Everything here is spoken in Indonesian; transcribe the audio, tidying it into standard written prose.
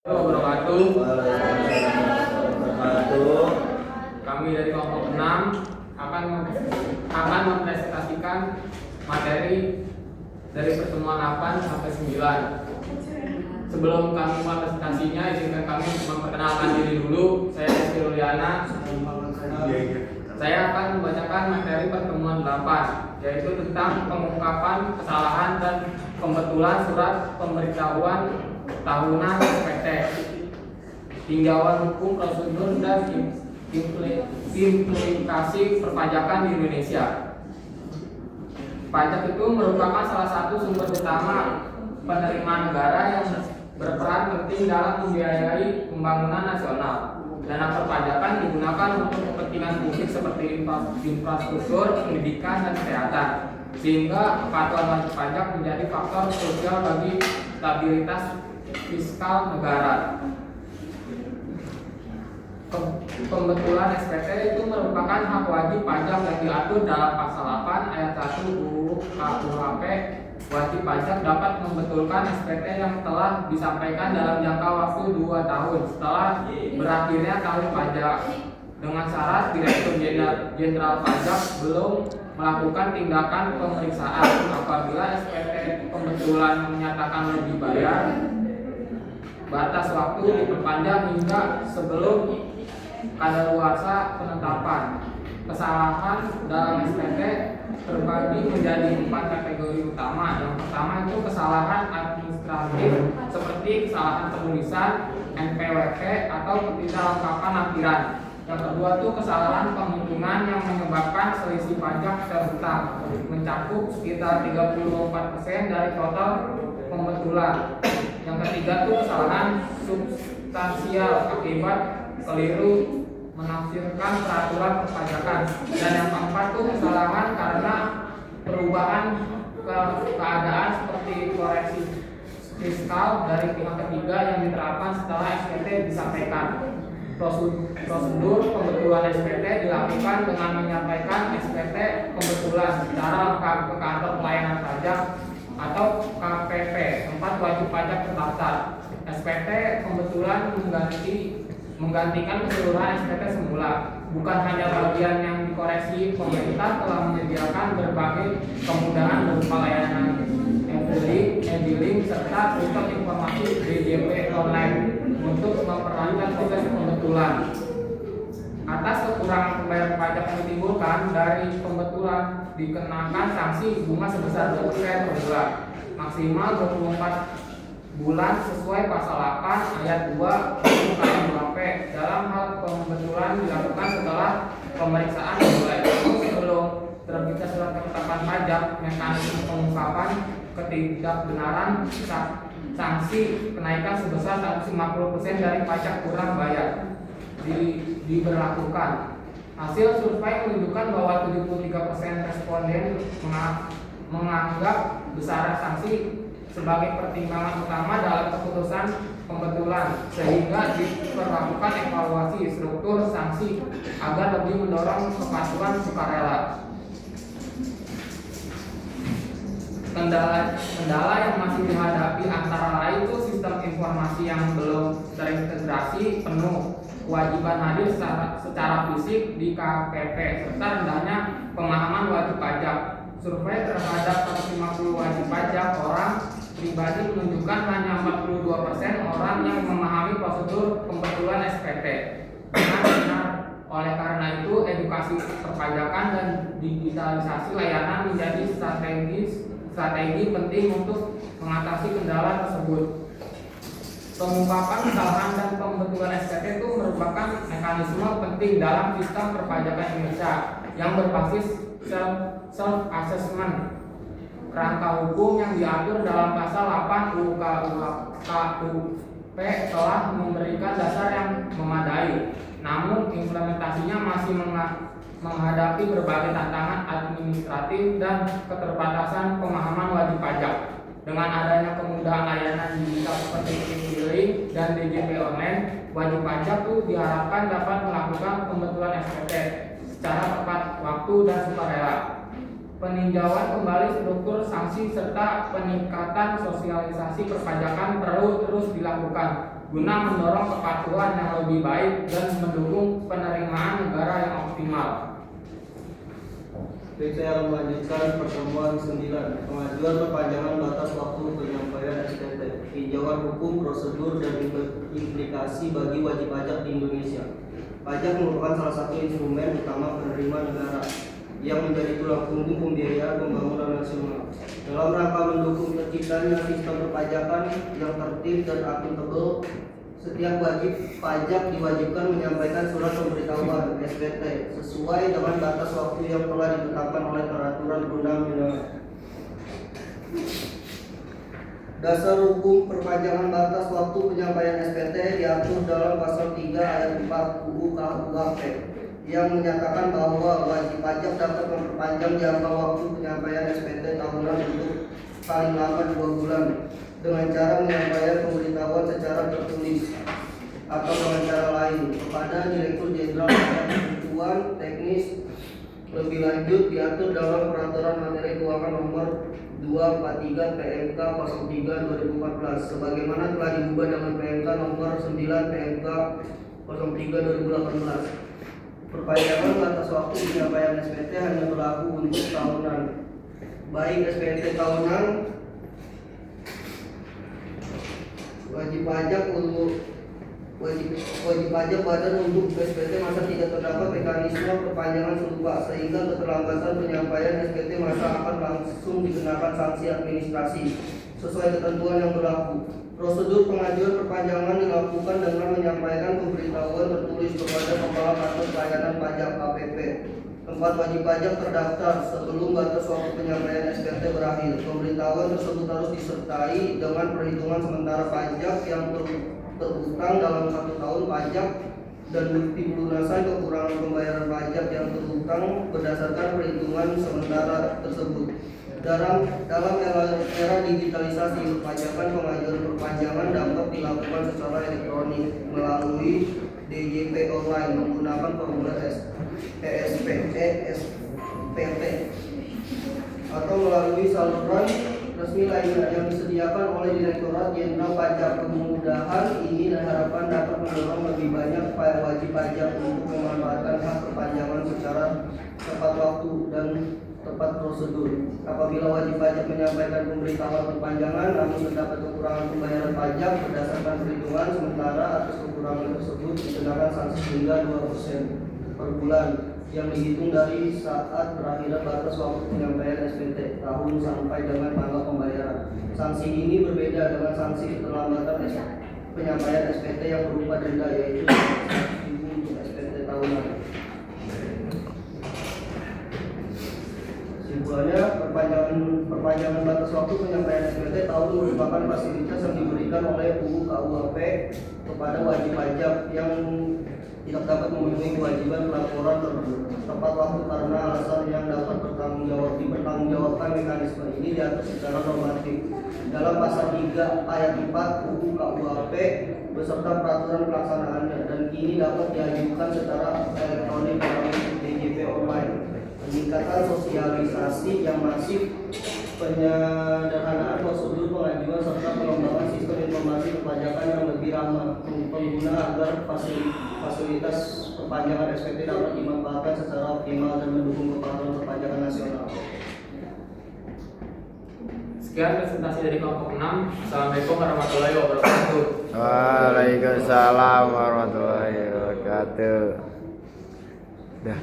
Wabarakatuh. Wabarakatuh. Kami dari kelompok 6 akan mempresentasikan materi dari pertemuan 8 sampai 9. Sebelum kami presentasinya, izinkan kami memperkenalkan diri dulu. Saya Rizky Ruliana. Saya akan membacakan materi pertemuan 8, yaitu tentang pengungkapan kesalahan dan pembetulan surat pemberitahuan tahunan SPT, tinjauan hukum prosedur dan implikasi perpajakan di Indonesia. Pajak itu merupakan salah satu sumber utama penerimaan negara yang berperan penting dalam membiayai pembangunan nasional. Dana perpajakan digunakan untuk kepentingan publik seperti infrastruktur, pendidikan, dan kesehatan, sehingga kepatuhan wajib pajak menjadi faktor krusial bagi stabilitas fiskal negara. Pembetulan SPT itu merupakan hak wajib pajak yang diatur dalam pasal 8 ayat 1 UU KUHP. Wajib pajak dapat membetulkan SPT yang telah disampaikan dalam jangka waktu 2 tahun setelah berakhirnya tahun pajak, dengan syarat Direktur Jenderal Pajak belum melakukan tindakan pemeriksaan. Apabila SPT pembetulan menyatakan lebih bayar, batas waktu diperpanjang hingga sebelum kadaluarsa penetapan. Kesalahan dalam SPT terbagi menjadi 4 kategori utama. Yang pertama itu kesalahan administratif seperti kesalahan penulisan, NPWP, atau ketidaklengkapan lampiran. Yang kedua itu kesalahan penghitungan yang menyebabkan selisih pajak terhutang, mencakup sekitar 34% dari total pembetulan. Yang ketiga itu kesalahan substansial akibat keliru menafsirkan peraturan perpajakan. Dan yang keempat itu kesalahan karena perubahan keadaan seperti koreksi fiskal dari pihak ketiga yang diterapkan setelah SPT disampaikan. Prosedur pembetulan SPT dilakukan dengan menyampaikan SPT pembetulan secara lengkap ke kantor pelayanan pajak atau KPP, tempat wajib pajak terdaftar. SPT pembetulan menggantikan keseluruhan SPT semula. Bukan hanya bagian yang dikoreksi, pemerintah telah menyediakan berbagai kemudahan berupa layanan e-billing serta sistem informasi DJP online untuk memperlancar proses pembetulan. Atas kekurangan pembayaran pajak yang ditimbulkan dari pembetulan dikenakan sanksi bunga sebesar 20% per bulan, maksimal 24 bulan sesuai pasal 8 ayat 2 KUHP. Dalam hal pembetulan dilakukan setelah pemeriksaan dimulai. Sebelum terbitnya surat ketetapan pajak, mekanisme pengungkapan ketidakbenaran sanksi kenaikan sebesar 150% dari pajak kurang bayar diberlakukan. Hasil survei menunjukkan bahwa 73% responden menganggap besaran sanksi sebagai pertimbangan utama dalam keputusan pembetulan, sehingga diperlakukan evaluasi struktur sanksi agar lebih mendorong kepatuhan sukarela. Kendala yang masih dihadapi antara lain itu sistem informasi yang belum terintegrasi penuh, kewajiban hadir secara fisik di KPP, serta rendahnya pemahaman wajib pajak. Survei terhadap 150 wajib pajak orang pribadi menunjukkan hanya 42% orang yang memahami prosedur pembetulan SPT dengan benar. Oleh karena itu, edukasi perpajakan dan digitalisasi layanan menjadi strategi penting untuk mengatasi kendala tersebut. Pengungkapan kesalahan dan pembetulan SPT itu merupakan mekanisme penting dalam sistem perpajakan Indonesia yang berbasis self-assessment. Kerangka hukum yang diatur dalam pasal 8 UU KUHP telah memberikan dasar yang memadai, namun implementasinya masih menghadapi berbagai tantangan administratif dan keterbatasan pemahaman wajib pajak. Dengan adanya kemudahan layanan digital seperti e-billing dan DJP online, wajib pajak itu diharapkan dapat melakukan pembetulan SPT secara tepat waktu dan sukarela. Peninjauan kembali struktur sanksi serta peningkatan sosialisasi perpajakan perlu terus dilakukan guna mendorong kepatuhan yang lebih baik dan mendukung penerimaan negara yang optimal. Baik, saya akan melanjutkan pertemuan 9. Pengajuan perpanjangan batas waktu penyampaian SPT, tinjauan hukum, prosedur, dan implikasi bagi wajib pajak di Indonesia. Pajak merupakan salah satu instrumen utama penerima negara yang menjadi tulang punggung pembiayaan pembangunan nasional. Dalam rangka mendukung terciptanya sistem perpajakan yang tertib dan akuntabel, setiap wajib pajak diwajibkan menyampaikan surat pemberitahuan SPT sesuai dengan batas waktu yang telah ditetapkan oleh peraturan perundang-undangan. Dasar hukum perpanjangan batas waktu penyampaian SPT diatur dalam pasal 3 ayat 4 UU KUHP yang menyatakan bahwa wajib pajak dapat memperpanjang jangka waktu penyampaian SPT tahunan untuk paling lama 2 bulan dengan cara menyampaikan pemberitahuan secara tertulis atau dengan cara lain kepada Direktur Jenderal Pajak kebutuhan teknis lebih lanjut diatur dalam Peraturan Materi Keuangan Nomor 243 PMK 03 2014 sebagaimana telah diubah dengan PMK Nomor 9 PMK 03 2018. Perpanjangan batas waktu penyampaian SPT hanya berlaku untuk tahunan, baik SPT tahunan, wajib pajak badan untuk SPT masa tidak terdapat mekanisme perpanjangan serupa sehingga keterlambatan penyampaian SPT masa akan langsung dikenakan sanksi administrasi sesuai ketentuan yang berlaku. Prosedur pengajuan perpanjangan dilakukan dengan menyampaikan pemberitahuan tertulis kepada Kepala Kantor Pelayanan Pajak KPP tempat wajib pajak terdaftar sebelum batas waktu penyampaian SPT berakhir. Pemberitahuan tersebut harus disertai dengan perhitungan sementara pajak yang terutang dalam 1 tahun pajak dan bukti pelunasan kekurangan pembayaran pajak yang terutang berdasarkan perhitungan sementara tersebut. Dalam era digitalisasi perpajakan, pengajuan perpanjangan dapat dilakukan secara elektronik melalui DJP online menggunakan formulir ESPT atau melalui saluran resmi lainnya yang disediakan oleh Direktorat Jenderal Pajak. Kemudahan ini diharapkan dapat mendorong lebih banyak wajib pajak untuk memanfaatkan hak perpanjangan secara tepat waktu dan tepat prosedur. Apabila wajib pajak menyampaikan pemberitahuan perpanjangan namun terdapat kekurangan pembayaran pajak berdasarkan perhitungan sementara atas kekurangan tersebut dikenakan sanksi hingga 2% per bulan yang dihitung dari saat berakhirnya batas waktu penyampaian SPT tahun sampai dengan tanggal pembayaran. Sanksi ini berbeda dengan sanksi keterlambatan penyampaian SPT yang berupa denda, yaitu untuk SPT tahunan. Kesimpulannya, perpanjangan batas waktu penyampaian SPT tahun merupakan fasilitas yang diberikan oleh UU KUHP kepada wajib pajak yang tidak dapat memenuhi kewajiban pelaporan tepat waktu karena alasan yang dapat dipertanggungjawabkan. Mekanisme ini diatur secara normatif dalam pasal 3 ayat 4 UU KUHP beserta peraturan pelaksanaannya dan kini dapat diajukan secara elektronik melalui DJP online. Peningkatan sosialisasi yang masif, penyederhanaan prosedur pengajuan serta pengembangan sistem informasi perpajakan yang lebih ramah pengguna agar fasilitas perpanjangan SPT dapat dimanfaatkan secara optimal dan mendukung kepatuhan perpajakan nasional. Sekian presentasi dari kelompok 6. Assalamualaikum warahmatullahi wabarakatuh. Waalaikumsalam warahmatullahi wabarakatuh. Dah.